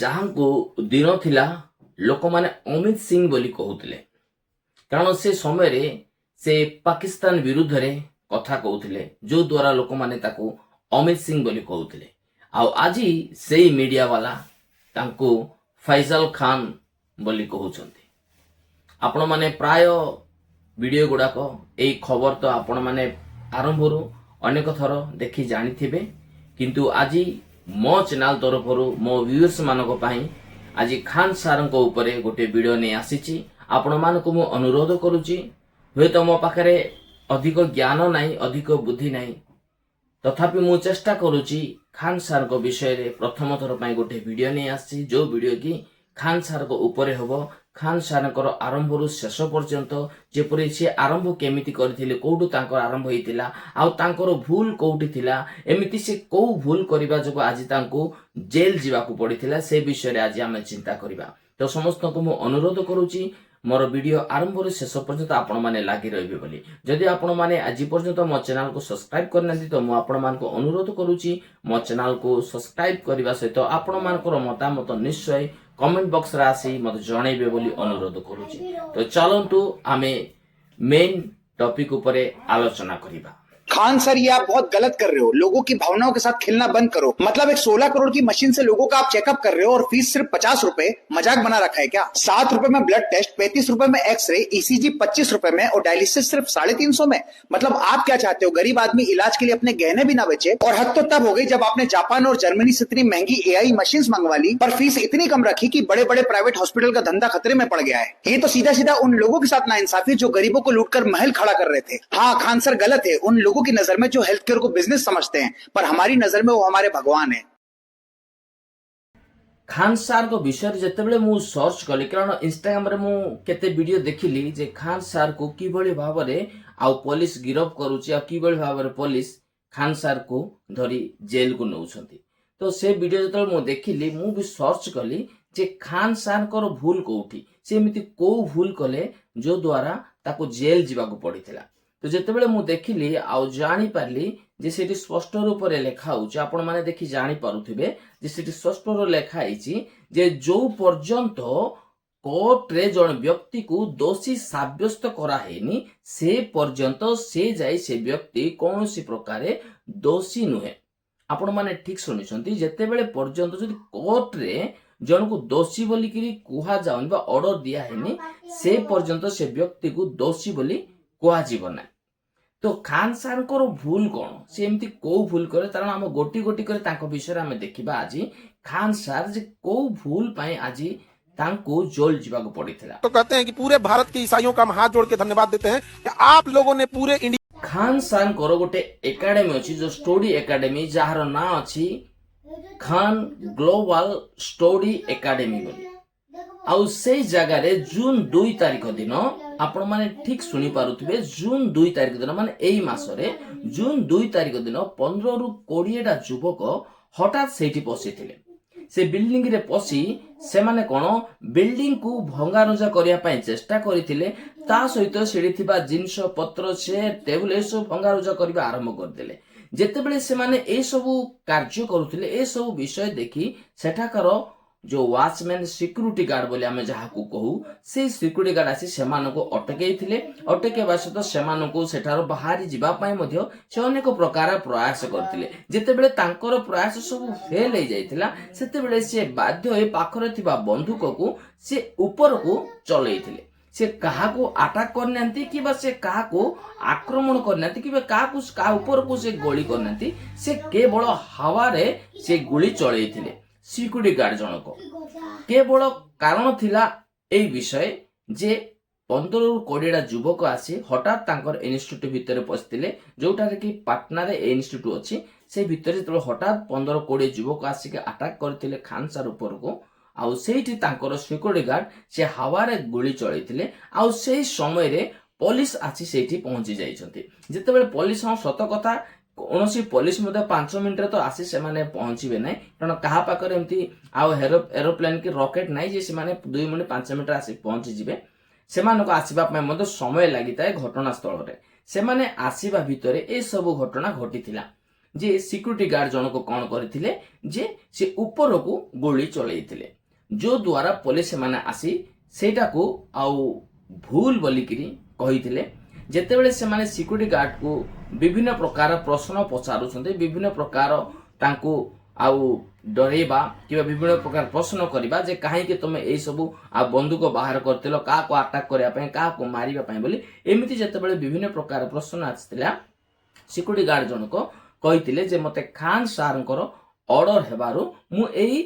ଯାହାଙ୍କୁ ଦିନ ଥିଲା ଲୋକମାନେ ଅମିତ ସିଂ ବୋଲି କହୁଥିଲେ, କାରଣ ସେ ସମୟରେ ସେ ପାକିସ୍ତାନ ବିରୁଦ୍ଧରେ କଥା କହୁଥିଲେ, ଯୋଉ ଦ୍ୱାରା ଲୋକମାନେ ତାକୁ ଅମିତ ସିଂ ବୋଲି କହୁଥିଲେ। ଆଉ ଆଜି ସେଇ ମିଡିଆ ବାଲା ତାଙ୍କୁ ଫୈଜଲ ଖାନ ବୋଲି କହୁଛନ୍ତି। ଆପଣମାନେ ପ୍ରାୟ ଭିଡିଓ ଗୁଡାକ ଏଇ ଖବର ତ ଆପଣମାନେ ଆରମ୍ଭରୁ ଅନେକ ଥର ଦେଖି ଜାଣିଥିବେ, କିନ୍ତୁ ଆଜି ମୋ ଚ୍ୟାନେଲ ତରଫରୁ ମୋ ଭ୍ୟୁଅର୍ସ ମାନଙ୍କ ପାଇଁ ଆଜି ଖାନ ସାରଙ୍କ ଉପରେ ଗୋଟେ ଭିଡିଓ ନେଇ ଆସିଛି। ଆପଣମାନଙ୍କୁ ମୁଁ ଅନୁରୋଧ କରୁଛି, ହୁଏତ ମୋ ପାଖରେ ଅଧିକ ଜ୍ଞାନ ନାହିଁ, ଅଧିକ ବୁଦ୍ଧି ନାହିଁ, ତଥାପି ମୁଁ ଚେଷ୍ଟା କରୁଛି ଖାନ ସାରଙ୍କ ବିଷୟରେ ପ୍ରଥମ ଥର ପାଇଁ ଗୋଟେ ଭିଡିଓ ନେଇ ଆସିଛି, ଯୋଉ ଭିଡିଓ କି ଖାନ ସାରଙ୍କ ଉପରେ ହେବ। ଖାନ ସାରଙ୍କର ଆରମ୍ଭରୁ ଶେଷ ପର୍ଯ୍ୟନ୍ତ, ଯେପରି ସେ ଆରମ୍ଭ କେମିତି କରିଥିଲେ, କୋଉଠୁ ତାଙ୍କର ଆରମ୍ଭ ହେଇଥିଲା, ଆଉ ତାଙ୍କର ଭୁଲ କୋଉଠି ଥିଲା, ଏମିତି ସେ କୋଉ ଭୁଲ କରିବା ଯୋଗୁଁ ଆଜି ତାଙ୍କୁ ଜେଲ ଯିବାକୁ ପଡିଥିଲା, ସେ ବିଷୟରେ ଆଜି ଆମେ ଚିନ୍ତା କରିବା। ତ ସମସ୍ତଙ୍କୁ ମୁଁ ଅନୁରୋଧ କରୁଛି ମୋର ଭିଡିଓ ଆରମ୍ଭରୁ ଶେଷ ପର୍ଯ୍ୟନ୍ତ ଆପଣମାନେ ଲାଗି ରହିବେ ବୋଲି। ଯଦି ଆପଣମାନେ ଆଜି ପର୍ଯ୍ୟନ୍ତ ମୋ ଚ୍ୟାନେଲକୁ ସବସ୍କ୍ରାଇବ କରିନାହାନ୍ତି, ତ ମୁଁ ଆପଣମାନଙ୍କୁ ଅନୁରୋଧ କରୁଛି ମୋ ଚ୍ୟାନେଲକୁ ସବସ୍କ୍ରାଇବ କରିବା ସହିତ ଆପଣମାନଙ୍କର ମତାମତ ନିଶ୍ଚୟ କମେଣ୍ଟ ବକ୍ସରେ ଆସି ମୋତେ ଜଣାଇବେ ବୋଲି ଅନୁରୋଧ କରୁଛି। ତ ଚାଲନ୍ତୁ ଆମେ मेन टॉपिक ऊपर आलोचना करिबा। खान सर, ये आप बहुत गलत कर रहे हो। लोगों की भावनाओं के साथ खेलना बंद करो। मतलब एक 16 करोड़ की मशीन से लोगों का आप चेकअप कर रहे हो और फीस सिर्फ 50 रुपए। मजाक बना रखा है क्या? 7 रुपए में ब्लड टेस्ट, 35 रुपए में एक्सरे, ईसीजी 25 रुपए में और डायलिसिस सिर्फ 350 में। मतलब आप क्या चाहते हो? गरीब आदमी इलाज के लिए अपने गहने भी ना बेचे। और हद तो तब हो गई जब आपने जापान और जर्मनी से इतनी महंगी एआई मशीन मंगवा ली, पर फीस इतनी कम रखी कि बड़े बड़े प्राइवेट हॉस्पिटल का धंधा खतरे में पड़ गया है। ये तो सीधा सीधा उन लोगों के साथ नाइंसाफी जो गरीबों को लूटकर महल खड़ा कर रहे थे। हाँ, खान सर गलत है उन लोगों की नजर में जो हेल्थ केयर को बिजनेस समझते हैं, पर हमारी नजर में वो हमारे भगवान है। खान सार को विषय जितेबाला मु सर्च कली, कारण इंस्टाग्राम रे मु केते वीडियो देखिली जे खान सार को किभली भाबरे आ पुलिस गिरफ करूची, आ किभली भाबरे पुलिस खान सार को धरी जेल को नउछंती। तो से वीडियो जतल मु देखिली, मु भी सर्च कली जे खान सार को भूल कोठी, से एमिति को भूल कले जो द्वारा ताको जेल जीवाको पड़िथिला। तो जितेबाला मु देखिली आ जानि पारली जे सेठी स्पष्ट रूप रे लेखा होउची, आपण माने देखि जानि पारुथिबे जे सेठी स्पष्ट रे लेखा आइची जे जो पर्यंत कोर्ट रे जण व्यक्ति को दोषी साब्यस्त करा हेनी, से पर्यंत से जाई से व्यक्ति कोनोसी प्रकारे दोषी नुहे। आपण माने ठीक सुनिछंती, जेतेबेले पर्यंत जदि कोर्ट रे जण को दोषी बोली कि कुहा जाउनी बा ऑर्डर दिया हेनी, से पर्यंत से व्यक्ति को दोषी बोली कुहा जीवन ना। तो खान सार को भूल कौन, से एमती को भूल करे, कारण हम गोटी गोटी करे तांको विषय में देखिबा। आज खान सार जे को भूल पाए आज तांको जेल जीवाको पड़िथिला। तो कहते हैं कि पूरे भारत के ईसाइयों का हम हाथ जोड़ के धन्यवाद देते हैं कि आप लोगों ने पूरे इंडिया। खान सार को गोटे एकेडमी अछि जो स्टोरी एकेडमी, जहार ना अछि खान ग्लोबल स्टोरी एकेडमी बोली। आउ से जगह रे जून 2 तारिख दिन आपण माने ठीक सुनी पारुथिबे, जून 2 तारिख दिन माने एई मासरे जून 2 तारिख दिन 15 रु 20 टा युवक हठात सेठी पसिथिले। से बिल्डिंग रे पसी से माने कोन बिल्डिंग को भंगारुजा करिया पई चेष्टा करिथिले, ता सहित सेठी थिबा जिंस पत्र से टेबल ए सब भंगारुजा करबा आरंभ कर देले। जेतेबेले से माने ए सब कार्य करूथिले, ए सब विषय देखि सेठाकर जो वाचमैन सिक्यूरीटी गार्ड बोले आमे जहाकू कहू, से सिक्यूरीटी गार्ड आसी सेमानको अटकेइथिले। अटकेबा सहित सेमानको सेठारो बाहरी जिबा पई मध्ये से अनेक प्रकार प्रयास करथिले। जेतेबेले तांकर प्रयास सब फेल हो जाइथिला, सेतेबेले से बाध्य होई पाखरे थिबा बंदूक को से ऊपर को चलैथिले। से काहाको अटैक करनांती कि बा से काहाको आक्रमण करनांती कि बा काहाको का ऊपर को से गोली करनांती, से केवल हवा रे से गोली चलैथिले। सिक्यूरीटी गार्ड जनक केवल कारण थिला ए विषय जे 15 रु 20 टा युवक आसी हठात तांकर इन्स्टिट्यूट भितर पसिथिले, जोटारे कि पाटना रे इन्स्टिट्यूट अछि। से भितर जेतलो हठात 15-20 युवक आसी के अटैक करथिले खान सार ऊपर को, आउ सेठी तांकर सिक्यूरीटी गार्ड से हवा रे गोली चलैथिले। आउ सेही समय रे पुलिस आसी सेठी पहुंची जाइछंती। जेतेबेले पुलिस हम सत कथा कौनसी पुलिस 5 मिनट तो आसी से माने पहुंचीबे नहीं, कारण कहा पाकर एमती आउ एरोप्लेन की रॉकेट नहीं जे से माने 2 मिनट 5 मिनट आसी पहुंची जिबे। से मानको आसीबा पय मते समय लागि ताए घटना स्थल रे। से माने आसीबा भितरे ए सब घटना घटिथिला। जे सिक्यूरिटी गार्ड जनक कौन करथिले जे से ऊपर को गोली चलैथिले जो द्वारा पुलिस माने आसी सेटा को आउ भूल बोलिकिरी कहिथिले जेतेबेले से माने सिक्यूरिटी गार्ड को विभिन्न प्रकार प्रश्न पचारुछन्ते विभिन्न प्रकार तांको आउ डरेबा कि विभिन्न प्रकार प्रश्न करबा जे काहे कि तुम एई सब आ बंदूक बाहर करतिलो का को अटैक करिया पय का को मारिबा पय बोली एमिति जेतेबेले विभिन्न प्रकार प्रश्न आछतिला सिक्यूरिटी गार्ड जनक कहिथिले जे मते खान सारंकर ऑर्डर हेबारु मु एई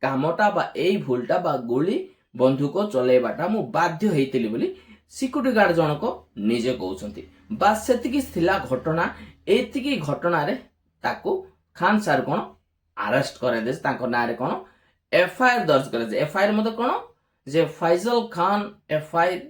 कामटा बा एई भूलटा बा गोली बंदूक चलेबाटा मु बाध्य हेतिली बोली सिक्यूरिटी गार्ड जनक निजे कहउछंती बा सेतिकी थिला घटना एतिकी घटना रे ताको खान सार कोन अरेस्ट करे दे ताको नारे कोन एफआईआर दर्ज करे जे एफआईआर मते कोन जे फैजल खान एफआईआर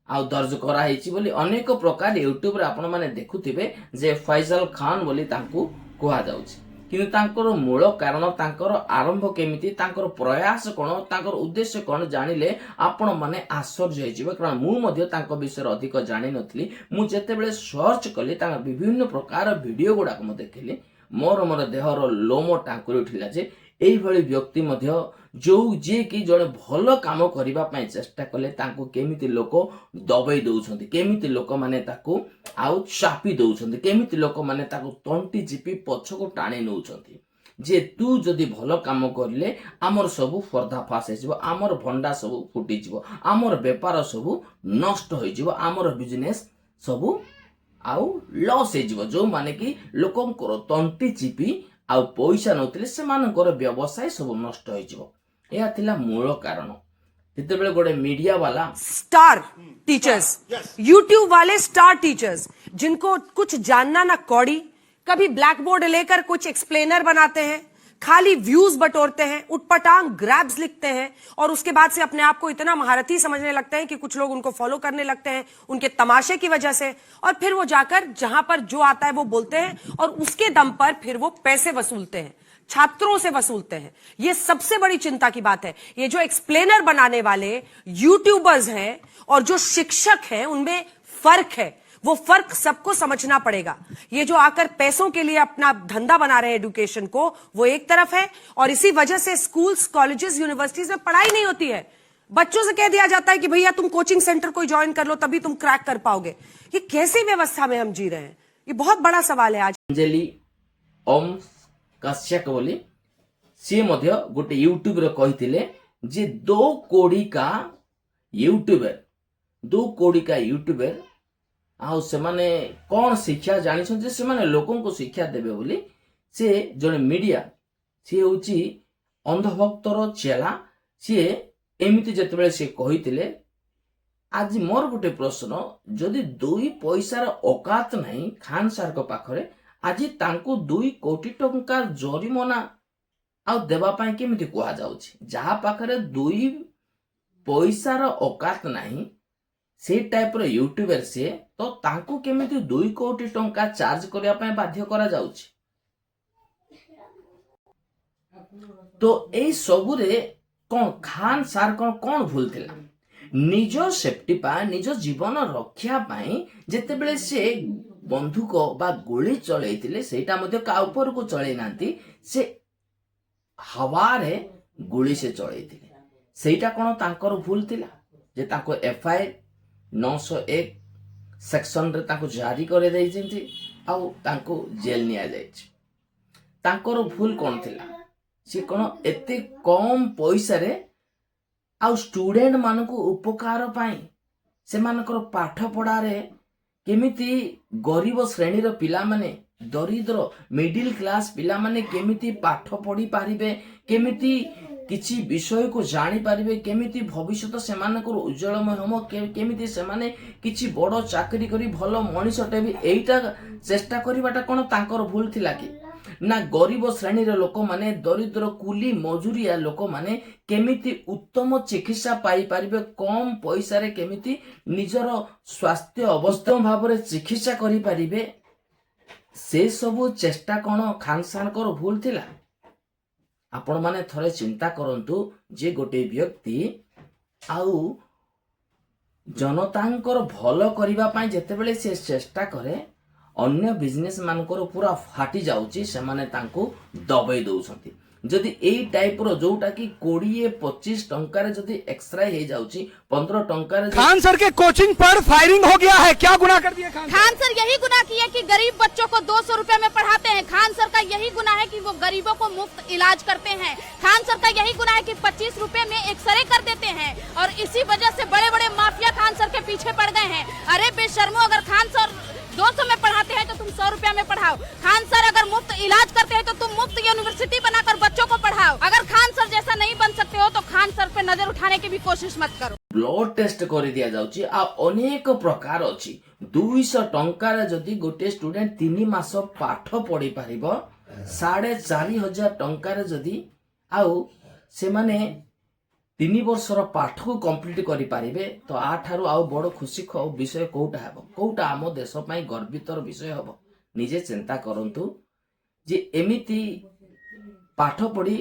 आ दर्ज करा हिची बोली अनेक प्रकार यूट्यूब रे आपण माने देखुथिबे जे फैजल खान बोली तांको कुहा जाउछि किंतु तांकर मूल कारण तांकर आरंभ केमिति तांकर प्रयास कोन तांकर उद्देश्य कोन जानिले आपण माने आश्चर्य होइजिबे कारण मु मध्ये तांको विषय अधिक जानि नथली मु जेते बेले सर्च कली तांका विभिन्न प्रकार वीडियो गुडा को देखिली मोर देहर लोम टांकुरी उठिला जे एई भली व्यक्ति मध्ये जो जे कि जने भलो काम करिबा पय चेष्टा कले तांको केमिति लोक दबई दउछन्ति केमिति लोक माने ताको आउ चापी दउछन्ति केमिति लोक माने ताको तंटी चिपी पछको टाणी नउछन्ति जे तू जदि भलो काम करले हमर सब पर्दाफाश हेजिबो हमर भंडा सब फुटी जिवो हमर व्यापार सब नष्ट होई जिवो हमर बिजनेस सब आउ लॉस हेजिवो जो माने कि लोकंकर तंटी चिपी आउ पैसा नउतले से मानकर व्यवसाय सब नष्ट होई जिवो या थिला मूल कारण जेतेबेले गोटे मीडिया वाला स्टार टीचर्स यूट्यूब वाले स्टार टीचर्स जिनको कुछ जानना ना कौड़ी कभी ब्लैक बोर्ड लेकर कुछ एक्सप्लेनर बनाते हैं खाली व्यूज बटोरते हैं उटपटांग ग्रैब्स लिखते हैं और उसके बाद से अपने आप को इतना महारथी समझने लगते हैं कि कुछ लोग उनको फॉलो करने लगते हैं उनके तमाशे की वजह से और फिर वो जाकर जहां पर जो आता है वो बोलते हैं और उसके दम पर फिर वो पैसे वसूलते हैं छात्रों से वसूलते हैं। ये सबसे बड़ी चिंता की बात है। ये जो एक्सप्लेनर बनाने वाले यूट्यूबर्स हैं और जो शिक्षक हैं उनमें फर्क है, वो फर्क सबको समझना पड़ेगा। ये जो आकर पैसों के लिए अपना धंधा बना रहे हैं एजुकेशन को, वो एक तरफ है और इसी वजह से स्कूल्स कॉलेजेस यूनिवर्सिटीज में पढ़ाई नहीं होती है। बच्चों से कह दिया जाता है कि भैया तुम कोचिंग सेंटर कोई ज्वाइन कर लो तभी तुम क्रैक कर पाओगे। ये कैसी व्यवस्था में हम जी रहे हैं, ये बहुत बड़ा सवाल है। आज अंजलि ओम कश्यप बोली सी मध्य गोटे यूट्यूब रे कहिथिले जे 2 कोड़ी का यूट्यूबर आ से माने कौन शिक्षा जानि छन जे से माने लोकन को शिक्षा देबे बोली से जने मीडिया से होची अंधभक्तर चेला से एमिति जतबेले से कहिथिले। आज मोर गोटे प्रश्न जदि 2 पैसार औकात नहीं खान सार को पाखरे आज तांको 2 कोटी टंका जरिमाना आ देबा पाए केमिति कुआ जाउछि जहा पाखरे 2 पैसार औकात नहीं से टाइप रो यूट्यूबर से तो तांको केमिति 2 कोटी टंका चार्ज करिया पाए बाध्य करा जाउछि। तो ए सबुरे कोन खान सार कोन भूल थिला निज सेफ्टी पाए निज जीवन रक्षा पाए जेतेबेले से बंधुक बा गोली चलैतिले सेटा मध्ये का ऊपर को चलै नांती से हवा रे गोली से चलैतिले सेटा कोन तांकर भूल थिला जे ताको एफआईआर 901 सेक्शन रे ताको जारी करे दै जेंती आउ ताको जेल निया जायछि। तांकर भूल कोन थिला से कोन एते कम पैसा रे आउ स्टूडेंट मानको उपकार पाई से मानकर पाठ पढ़ा रे केमिति गरीब श्रेणी पिला माने दरिद्र मिडिल क्लास पिला माने केमिति पाठ पढ़ी पारिबे केमिति किछि विषय को जानी पारिबे केमिति भविष्यत से मानकर उज्जवलमय हम केमिति से माने किछि बड़ चाकरी करी भलो मनीषटे भी एइटा चेष्टा करिबाटा कोन तांकर भूल थिला कि ना गरीब श्रेणी लोक माने दरिद्र कुली मजूरिया लोक माने केमिति उत्तम चिकित्सा पाई पारिबे कम पैसा रे केमिति निजर स्वास्थ्य अवस्था भाव रे चिकित्सा करि पारिबे से सब चेष्टा कोन खानसानकर भूल थिला। आपण माने थरे चिंता करंतु जे गोटे व्यक्ति आउ जनतांकर भलो करिबा पई जेतेबेले से चेष्टा करे अन्य बिजनेस मानकर पूरा फाटी जाउची सेमाने तांको दबाई दउछंती जदि एई टाइप रो जोटा कि 20-25 टंकार जदि एक्सरे हे जाउची 15 टंकार खान सर के कोचिंग पर फायरिंग हो गया है, क्या गुनाह कर दिया खान सर यही गुनाह किया कि गरीब बच्चों को 200 रुपए में पढ़ाते हैं। खान सर का यही गुनाह है कि वो गरीबों को मुफ्त इलाज करते हैं। खान सर का यही गुनाह है कि 25 रुपए में एक्सरे कर देते हैं और इसी वजह से बड़े बड़े माफिया खान सर के पीछे पड़ गए हैं। अरे बेशर्मो, अगर खान सर 200 में पढ़ाते हैं तो तुम 100 रुपया में पढ़ाओ। खान सर अगर मुफ्त इलाज करते हैं तो तुम मुफ्त यूनिवर्सिटी बनाकर बच्चों को पढ़ाओ। अगर खान सर जैसा नहीं बन सकते हो तो खान सर पे नजर उठाने की भी कोशिश मत करो। ब्लड टेस्ट कर दिया जाउची आ अनेक प्रकार अछि 200 टंकार जदि गोटे स्टूडेंट 3 मास पाठ पढ़ी पारिबो 4,500 टंकार जदि आउ से माने 3 वर्षर पाठ को कंप्लीट करि पारिबे तो आठारु आउ बड़ खुशी विषय कोटा हेबो, कोटा आम देश पई गर्वितर विषय हेबो। निजे चिंता करंतु जे एमिति पाठ पढ़ी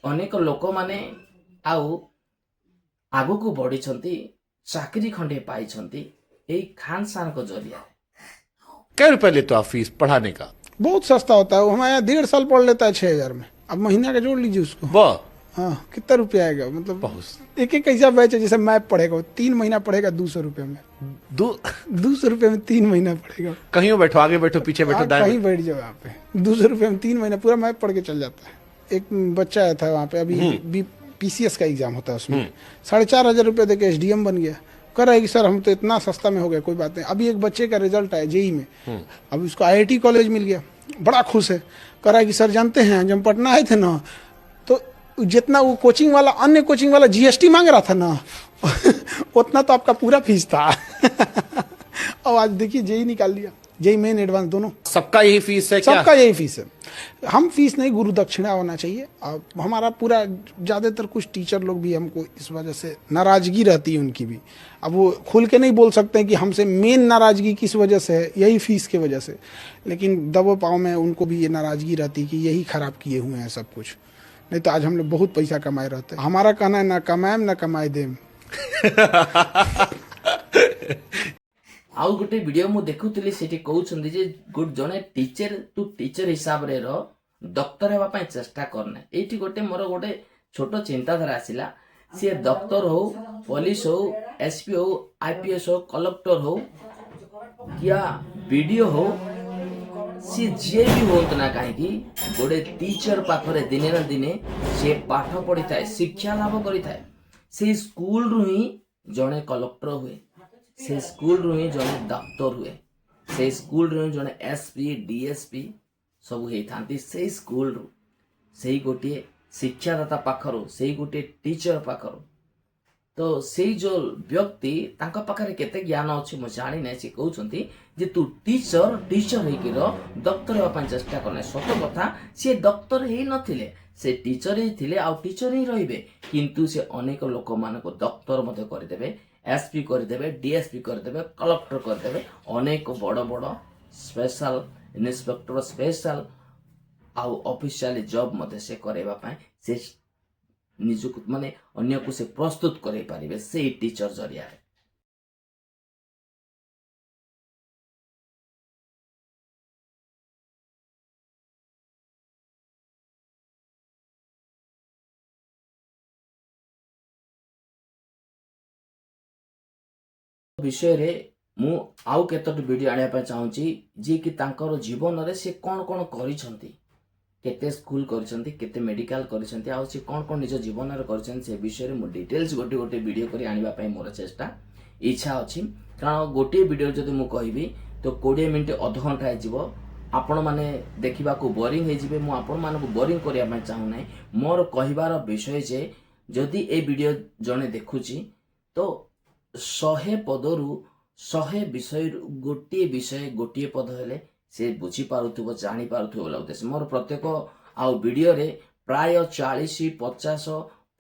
अनेक लोक माने आउ आगु को बढ़ी चाकरी खंडे पाई एई खान सर को जरिया। क्या रुपए लेते हो आप फीस पढ़ाने का? बहुत सस्ता होता है, वो हमारे यहाँ 1.5 साल पढ़ लेता है 6,000 में। अब महीना का जोड़ लीजिए उसको, वाह, हाँ कितना रुपया आएगा, मतलब एक एक कैसा बैच है। जैसे मैप पढ़ेगा 3 महीना पढ़ेगा 200 रुपये में, 200 रुपये में 3 महीना पढ़ेगा। कहीं बैठो, आगे बैठो, पीछे बैठो, दाएं कहीं बैठ जाओ यहाँ पे, 200 रुपये में 3 महीना पूरा मैप पढ़ के चल जाता है। एक बच्चा आया था वहाँ पे, अभी PCS का एग्जाम होता है उसमें 4,500 रुपये देके SDM बन गया। कर रहा है कि सर हम तो इतना सस्ता में हो गया, कोई बात नहीं। अभी एक बच्चे का रिजल्ट आया JEE में, अभी उसको IIT कॉलेज मिल गया, बड़ा खुश है। कर रहा है कि सर जानते हैं जब पटना आए थे ना तो जितना वो कोचिंग वाला, अन्य कोचिंग वाला GST मांग रहा था ना उतना तो आपका पूरा फीस था। अब आज देखिए JEE निकाल लिया, JEE मेन एडवांस दोनों। सबका यही फीस है क्या? सबका यही फीस है। हम फीस नहीं, गुरु दक्षिणा होना चाहिए। अब हमारा पूरा ज्यादातर कुछ टीचर लोग भी हमको इस वजह से नाराजगी रहती है उनकी भी। अब वो खुल के नहीं बोल सकते हैं कि हमसे मेन नाराजगी किस वजह से है, यही फीस के वजह से, लेकिन दबो पाँव में उनको भी ये नाराजगी रहती है कि यही खराब किए हुए हैं सब कुछ। नहीं तो आज हम लोग बहुत पैसा कमाए रहते हैं। हमारा कहना है ना कमाएम ना कमाए देम। आउ गोटे वीडियो मु देखुतली सेठी कहउछन्दी जे गुड जने टीचर तू टीचर हिसाब रे रो डॉक्टर हेबा पई चेष्टा करना। एठी गोटे मोर गोटे छोटो चिंताधारा आसिला, से डॉक्टर हो, पुलिस हो, SP हो, IPS हो, कलेक्टर हो या वीडियो हो, सी जे भी होत ना कहीं गोटे टीचर पाखरे दिने ना दिने से पाठ पढ़ी थाए, शिक्षा लाभ करी थाए। से स्कूल रु ही जने कलेक्टर हुए, से स्कूल रु ही जने डॉक्टर हुए, से स्कूल रु ही जने SP DSP सब हे थांती। से स्कूल रु से गोटे शिक्षादाता पाखरो, से गोटे टीचर पाखरो, तो से जो व्यक्ति तांका पाखरे केते ज्ञान अछि म जानि नै। से कहउछन्ती जे तू टीचर हेकि रो डॉक्टर हेबा पई चेष्टा करने। सत कथा से डॉक्टर हे नथिले, से टीचर ही थिले आ टीचर ही रहिबे, किंतु से अनेक लोक मानको डॉक्टर मध्ये कर देबे, SP कर देबे, DSP कर देबे, कलेक्टर कर देबे, अनेक बड़ बड़ स्पेशल इंस्पेक्टर स्पेशल आउ ऑफिशियल जॉब मध्ये से करेबा पई से निजुक माने अन्य को से प्रस्तुत करे पारिबे से टीचर जरिया है। विषय रे मु आउ केतोटी वीडियो आनिया पई चाहूची जे कि तांकर जीवन रे से कोन कोन करिसंती, केते स्कूल करिसंती, केते मेडिकल करिसंती, आ से कोन कोन निज जीवन रे करिसंती से विषय रे मु डिटेल्स गोटे गोटे वीडियो करी आनिबा पई मोर चेष्टा इच्छा अछि। कारण गोटे वीडियो जदि मु कहिबी तो 20 मिनिट आधा घंटा हे जिवो, आपण माने देखिबा को बोरिंग हे जिवे। मु आपण मानको बोरिंग करिया पई चाहू नै। मोर कहिबार विषय जे जदि ए वीडियो जने देखुची तो 100 पदरु 100 विषय गोटे विषय गोटे पद हेले से बुझी पारुथुबो, जानि पारुथुबो लागते। मोर प्रत्येक आउ वीडियो रे प्राय 40 50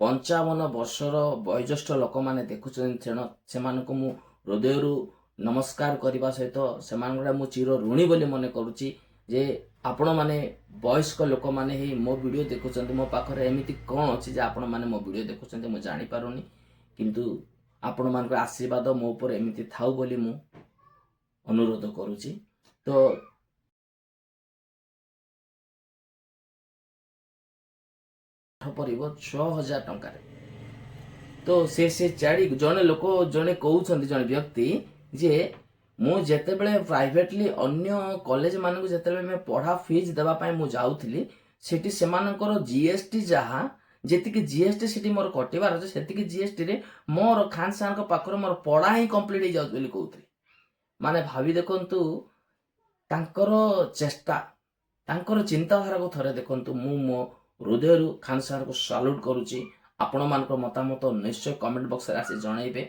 55 वर्षर वयोज्येष्ठ लोक माने देखुछन। सेमानको मु हृदयरु नमस्कार करबा सहित सेमानगडा मु चिर ऋणी बोली मने करूची जे आपण माने वयस्क लोक माने हे मो वीडियो देखुछन। मो पाखरे एमिति कोन अछि जे आपण माने मो वीडियो देखुछन मु जानि पारुनी, किंतु आपण मानकर आशीर्वाद मो ऊपर एमिति थाउ बोली मु अनुरोध करूची। ତ ପଡ଼ିବ 6,000 ଟଙ୍କାରେ। ତ ସେ ଚାରି ଜଣେ ଲୋକ ଜଣେ କହୁଛନ୍ତି ଜଣେ ବ୍ୟକ୍ତି ଯେ ମୁଁ ଯେତେବେଳେ ପ୍ରାଇଭେଟଲି ଅନ୍ୟ କଲେଜ ମାନଙ୍କୁ ଯେତେବେଳେ ପଢା ଫିସ୍ ଦେବା ପାଇଁ ମୁଁ ଯାଉଥିଲି ସେଠି ସେମାନଙ୍କର ଜିଏସଟି ଯାହା ଯେତିକି ଜିଏସଟି ସେଠି ମୋର କଟିବାର ଅଛି ସେତିକି ଜିଏସଟି ରେ ମୋର ଖାନ୍ ସାର୍ଙ୍କ ପାଖରେ ମୋର ପଢା ହିଁ କମ୍ପ୍ଲିଟ୍ ହେଇଯାଉଛି ବୋଲି କହୁଥିଲି। ମାନେ ଭାବି ଦେଖନ୍ତୁ ତାଙ୍କର ଚେଷ୍ଟା ତାଙ୍କର ଚିନ୍ତାଧାରାକୁ ଥରେ ଦେଖନ୍ତୁ। ମୁଁ ମୋ ହୃଦୟରୁ ଖାନ୍ ସାର୍ଙ୍କୁ ସାଲ୍ୟୁଟ୍ କରୁଛି। ଆପଣମାନଙ୍କର ମତାମତ ନିଶ୍ଚୟ କମେଣ୍ଟ ବକ୍ସରେ ଆସି ଜଣାଇବେ।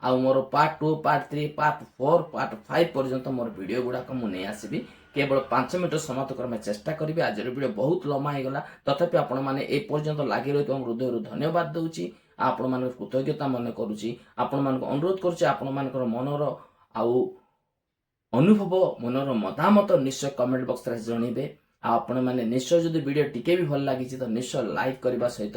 ଆଉ ମୋର ପାର୍ଟ 2 ପାର୍ଟ 3 ପାର୍ଟ 4 ପାର୍ଟ 5 ପର୍ଯ୍ୟନ୍ତ ମୋର ଭିଡ଼ିଓ ଗୁଡ଼ାକ ମୁଁ ନେଇ ଆସିବି। କେବଳ 5 ମିନିଟ୍ ସମାପ୍ତ କରିବା ଚେଷ୍ଟା କରିବି। ଆଜିର ଭିଡ଼ିଓ ବହୁତ ଲମ୍ବା ହେଇଗଲା, ତଥାପି ଆପଣମାନେ ଏ ପର୍ଯ୍ୟନ୍ତ ଲାଗି ରହିଥିବା ହୃଦୟରୁ ଧନ୍ୟବାଦ ଦେଉଛି। ଆପଣମାନଙ୍କର କୃତଜ୍ଞତା ମନେ କରୁଛି। ଆପଣମାନଙ୍କୁ ଅନୁରୋଧ କରୁଛି ଆପଣମାନଙ୍କର ମନର ଆଉ ଅନୁଭବ ମନର ମତାମତ ନିଶ୍ଚୟ କମେଣ୍ଟ ବକ୍ସରେ ଜଣାଇବେ। ଆଉ ଆପଣମାନେ ନିଶ୍ଚୟ ଯଦି ଭିଡ଼ିଓ ଟିକେ ବି ଭଲ ଲାଗିଛି ତ ନିଶ୍ଚୟ ଲାଇକ୍ କରିବା ସହିତ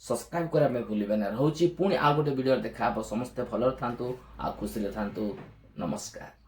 ସବସ୍କ୍ରାଇବ କରିବା ପାଇଁ ଭୁଲିବେ ନାହିଁ। ରହୁଛି ପୁଣି ଆଉ ଗୋଟେ ଭିଡ଼ିଓରେ ଦେଖା ହେବ। ସମସ୍ତେ ଭଲରେ ଥାନ୍ତୁ ଆଉ ଖୁସିରେ ଥାନ୍ତୁ। ନମସ୍କାର।